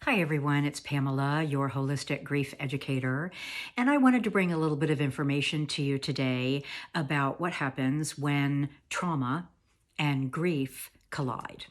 Hi, everyone. It's Pamela, your holistic grief educator. And I wanted to bring a little bit of information to you today about what happens when trauma and grief collide.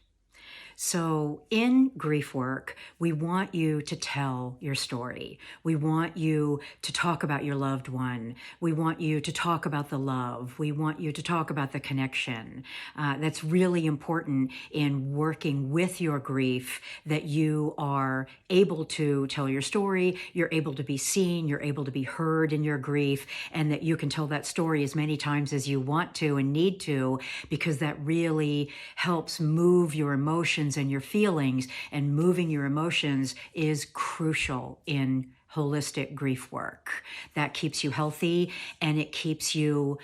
So, in grief work, we want you to tell your story. We want you to talk about your loved one. We want you to talk about the love. We want you to talk about the connection. That's really important in working with your grief, that you are able to tell your story, you're able to be seen, you're able to be heard in your grief, and that you can tell that story as many times as you want to and need to, because that really helps move your emotions and your feelings, and moving your emotions is crucial in holistic grief work. That keeps you healthy, and it keeps you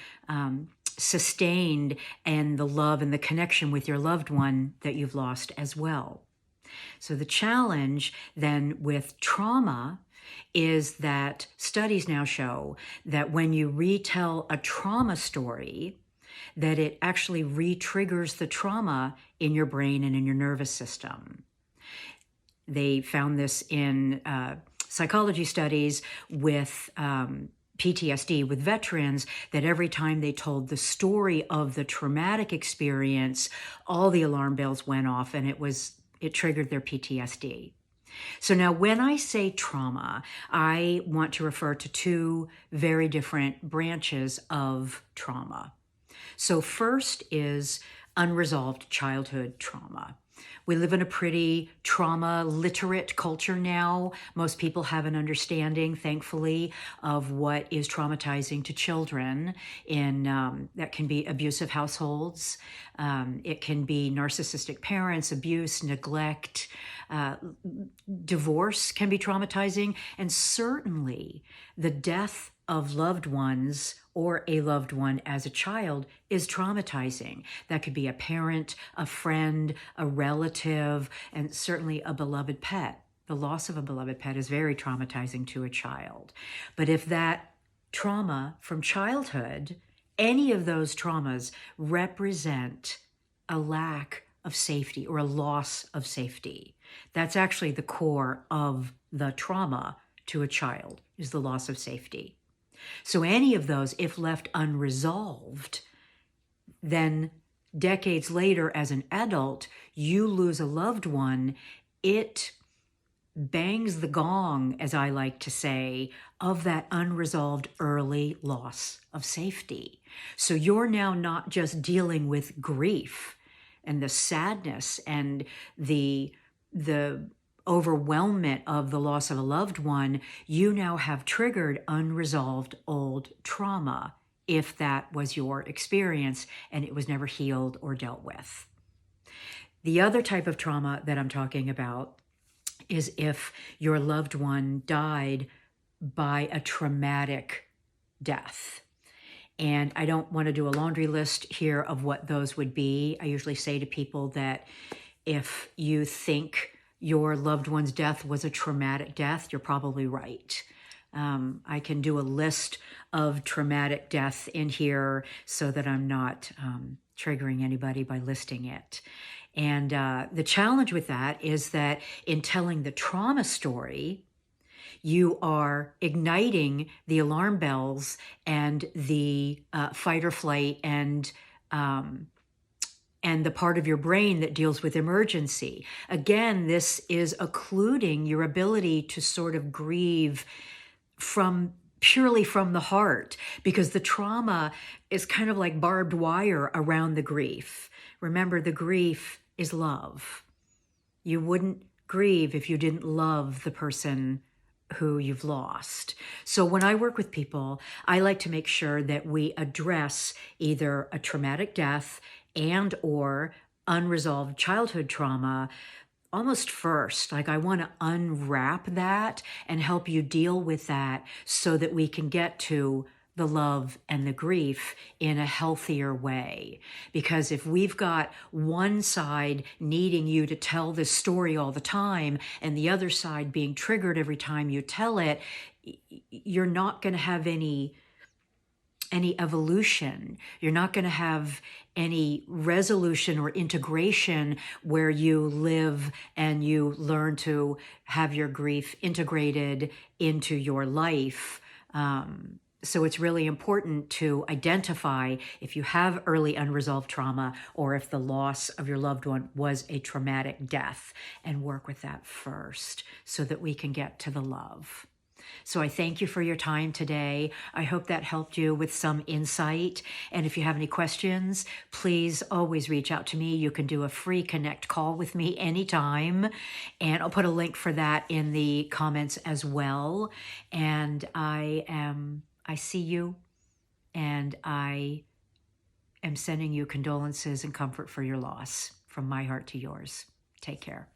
sustained in the love and the connection with your loved one that you've lost as well. So the challenge then with trauma is that studies now show that when you retell a trauma story, that it actually re-triggers the trauma in your brain and in your nervous system. They found this in psychology studies with PTSD with veterans, that every time they told the story of the traumatic experience, all the alarm bells went off, and it triggered their PTSD. So now when I say trauma, I want to refer to two very different branches of trauma. So first is unresolved childhood trauma. We live in a pretty trauma literate culture now. Most people have an understanding, thankfully, of what is traumatizing to children. That can be abusive households. It can be narcissistic parents, abuse, neglect. Divorce can be traumatizing. And certainly the death of loved ones or a loved one as a child is traumatizing. That could be a parent, a friend, a relative, and certainly a beloved pet. The loss of a beloved pet is very traumatizing to a child. But if that trauma from childhood, any of those traumas represent a lack of safety or a loss of safety, that's actually the core of the trauma to a child, is the loss of safety. So any of those, if left unresolved, then decades later as an adult, you lose a loved one, it bangs the gong, as I like to say, of that unresolved early loss of safety. So you're now not just dealing with grief and the sadness and the overwhelmment of the loss of a loved one. You now have triggered unresolved old trauma, if that was your experience and it was never healed or dealt with. The other type of trauma that I'm talking about is if your loved one died by a traumatic death. And I don't want to do a laundry list here of what those would be. I usually say to people that if you think your loved one's death was a traumatic death, you're probably right. I can do a list of traumatic death in here so that I'm not triggering anybody by listing it. And the challenge with that is that in telling the trauma story, you are igniting the alarm bells and the fight or flight and the part of your brain that deals with emergency. Again, this is occluding your ability to sort of grieve purely from the heart, because the trauma is kind of like barbed wire around the grief. Remember, the grief is love. You wouldn't grieve if you didn't love the person who you've lost. So when I work with people, I like to make sure that we address either a traumatic death and or unresolved childhood trauma almost first. Like, I want to unwrap that and help you deal with that so that we can get to the love and the grief in a healthier way. Because if we've got one side needing you to tell this story all the time and the other side being triggered every time you tell it, you're not going to have any any evolution. You're not going to have any resolution or integration where you live and you learn to have your grief integrated into your life. So it's really important to identify if you have early unresolved trauma or if the loss of your loved one was a traumatic death, and work with that first so that we can get to the love. So I thank you for your time today. I hope that helped you with some insight. And if you have any questions, please always reach out to me. You can do a free connect call with me anytime. And I'll put a link for that in the comments as well. And I see you, and I am sending you condolences and comfort for your loss from my heart to yours. Take care.